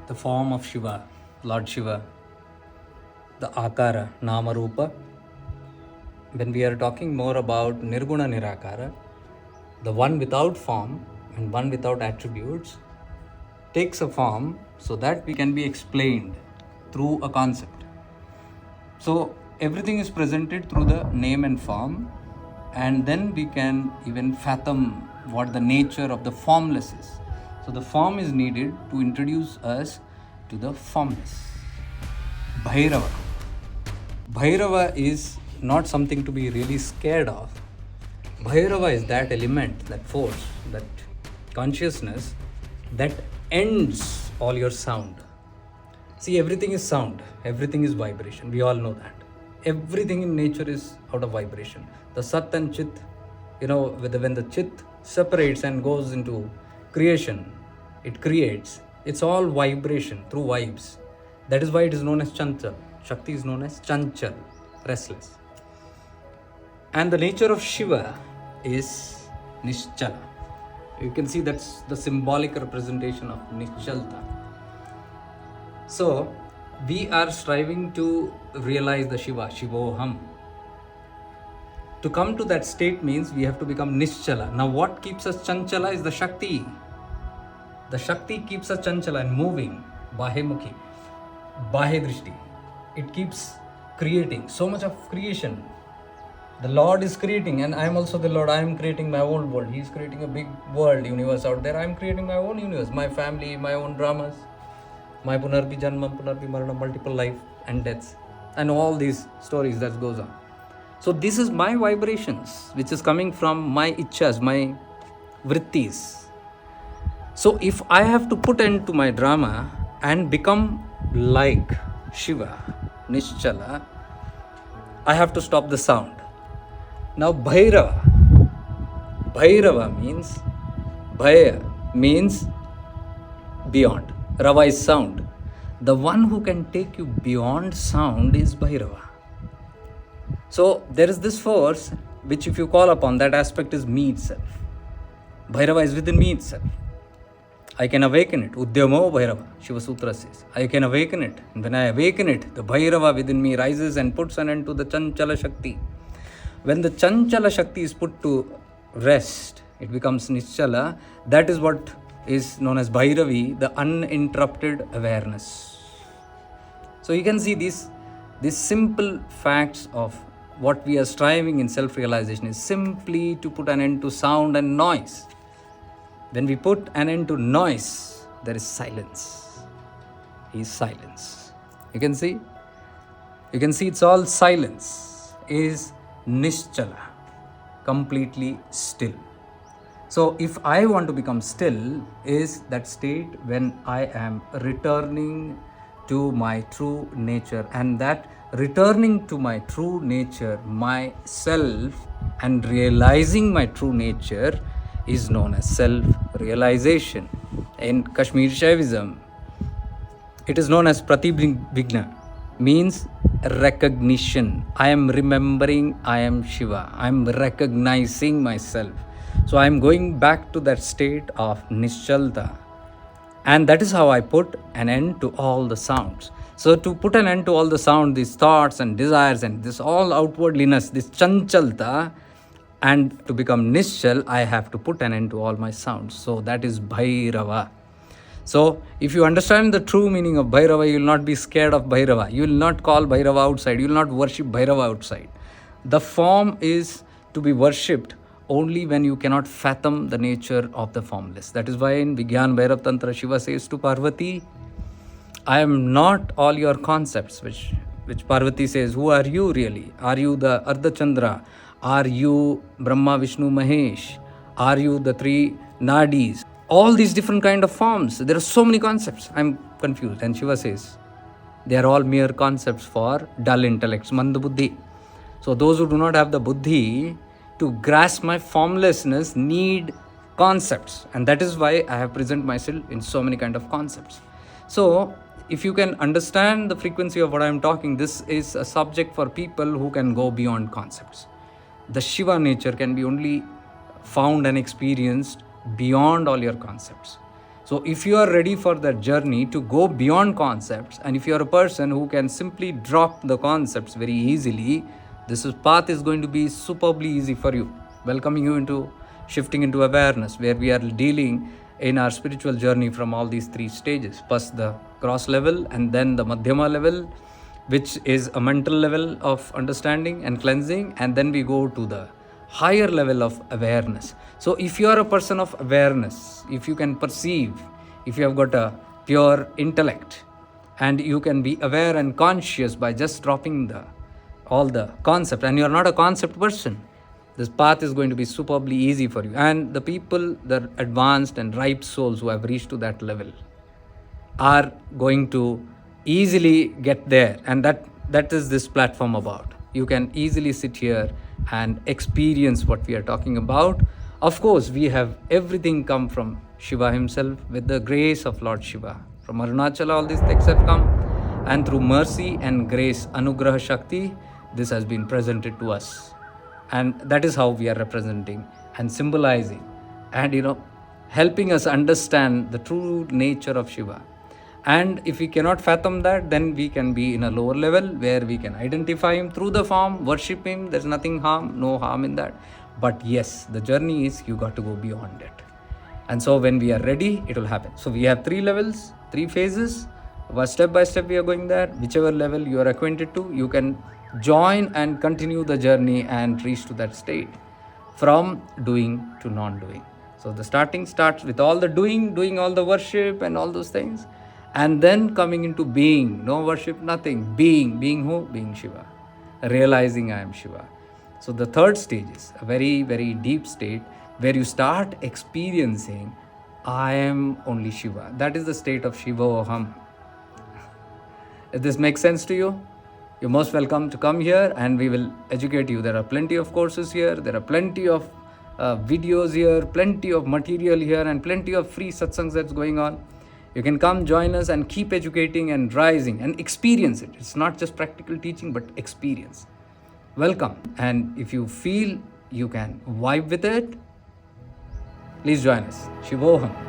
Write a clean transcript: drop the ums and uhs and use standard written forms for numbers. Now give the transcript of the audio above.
the form of Shiva, Lord Shiva, the Akara, Nama Rupa. When we are talking more about Nirguna Nirakara, the one without form and one without attributes takes a form so that we can be explained through a concept. So everything is presented through the name and form, and then we can even fathom what the nature of the formless is. So the form is needed to introduce us to the formless. Bhairava. Bhairava is not something to be really scared of. Bhairava is that element, that force, that consciousness that ends all your sound. See, everything is sound, everything is vibration. We all know that. Everything in nature is out of vibration. The Sat and Chit, when the Chit separates and goes into creation, it creates. It's all vibration through vibes. That is why it is known as Chanchal. Shakti is known as Chanchal, restless. And the nature of Shiva is Nischala. You can see that's the symbolic representation of Nischalta. So, we are striving to realize the Shiva, Shivoham. To come to that state means we have to become Nischala. Now, what keeps us Chanchala is the Shakti. The Shakti keeps us Chanchala and moving, Bahemukhi, Bahedrishti. It keeps creating, so much of creation. The Lord is creating, and I am also the Lord. I am creating my own world. He is creating a big world, universe out there. I am creating my own universe, my family, my own dramas, my Punarbi Janmam, Punarbi Marana, multiple life and deaths, and all these stories that goes on. So this is my vibrations, which is coming from my ichchas, my vrittis. So if I have to put end to my drama and become like Shiva, Nischala, I have to stop the sound. Now Bhairava. Bhairava means, Bhaya means beyond. Rava is sound. The one who can take you beyond sound is Bhairava. So there is this force which if you call upon, that aspect is me itself. Bhairava is within me itself. I can awaken it. Udyamo Bhairava, Shiva Sutra says. I can awaken it. And when I awaken it, the Bhairava within me rises and puts an end to the Chanchala Shakti. When the Chanchala Shakti is put to rest, it becomes Nischala. That is what is known as Bhairavi, the uninterrupted awareness. So you can see these simple facts of what we are striving in self-realization is simply to put an end to sound and noise. When we put an end to noise, there is silence. Is silence. You can see it's all silence. Is Nischala, completely still. So if I want to become still, is that state when I am returning to my true nature, and that returning to my true nature, myself, and realizing my true nature is known as self-realization. In Kashmir Shaivism, it is known as Pratibhigna, means recognition. I am remembering I am Shiva. I am recognizing myself. So I am going back to that state of Nischalta. And that is how I put an end to all the sounds. So to put an end to all the sound, these thoughts and desires and this all outwardliness, this Chanchalta, and to become Nischal, I have to put an end to all my sounds. So that is Bhairava. So if you understand the true meaning of Bhairava, you will not be scared of Bhairava. You will not call Bhairava outside. You will not worship Bhairava outside. The form is to be worshipped only when you cannot fathom the nature of the formless. That is why in Vigyan Bhairav Tantra, Shiva says to Parvati, I am not all your concepts, which Parvati says, who are you really? Are you the Ardhachandra? Are you Brahma, Vishnu, Mahesh? Are you the three nadis? All these different kind of forms. There are so many concepts. I'm confused. And Shiva says, they are all mere concepts for dull intellects, manda buddhi. So those who do not have the buddhi to grasp my formlessness need concepts. And that is why I have presented myself in so many kind of concepts. So if you can understand the frequency of what I am talking, this is a subject for people who can go beyond concepts. The Shiva nature can be only found and experienced beyond all your concepts. So if you are ready for that journey to go beyond concepts, and if you are a person who can simply drop the concepts very easily, path is going to be superbly easy for you, welcoming you into shifting into awareness, where we are dealing in our spiritual journey from all these three stages. First the cross level, and then the madhyama level, which is a mental level of understanding and cleansing, and then we go to the higher level of awareness. So if you are a person of awareness, if you can perceive, if you have got a pure intellect, and you can be aware and conscious by just dropping all the concept, and you are not a concept person, this path is going to be superbly easy for you. And the people, the advanced and ripe souls who have reached to that level, are going to easily get there, and that is this platform about. You can easily sit here and experience what we are talking about. Of course, we have everything come from Shiva himself, with the grace of Lord Shiva. From Arunachala, all these things have come, and through mercy and grace, Anugraha Shakti, this has been presented to us. And that is how we are representing and symbolizing and helping us understand the true nature of Shiva. And if we cannot fathom that, then we can be in a lower level where we can identify him through the form, worship him. There's no harm in that. But yes, the journey is you got to go beyond it. And so when we are ready, it will happen. So we have 3 levels, 3 phases. Step by step we are going there. Whichever level you are acquainted to, you can join and continue the journey and reach to that state, from doing to non-doing. So the starting starts with all the doing all the worship and all those things, and then coming into being. No worship, nothing. Being who? Being Shiva. Realizing I am Shiva. So the third stage is a very, very deep state where you start experiencing I am only Shiva. That is the state of Shivoham. If this makes sense to you, you're most welcome to come here and we will educate you. There are plenty of courses here. There are plenty of videos here, plenty of material here, and plenty of free satsangs that's going on. You can come join us and keep educating and rising and experience it. It's not just practical teaching, but experience. Welcome. And if you feel you can vibe with it, please join us. Shivoham.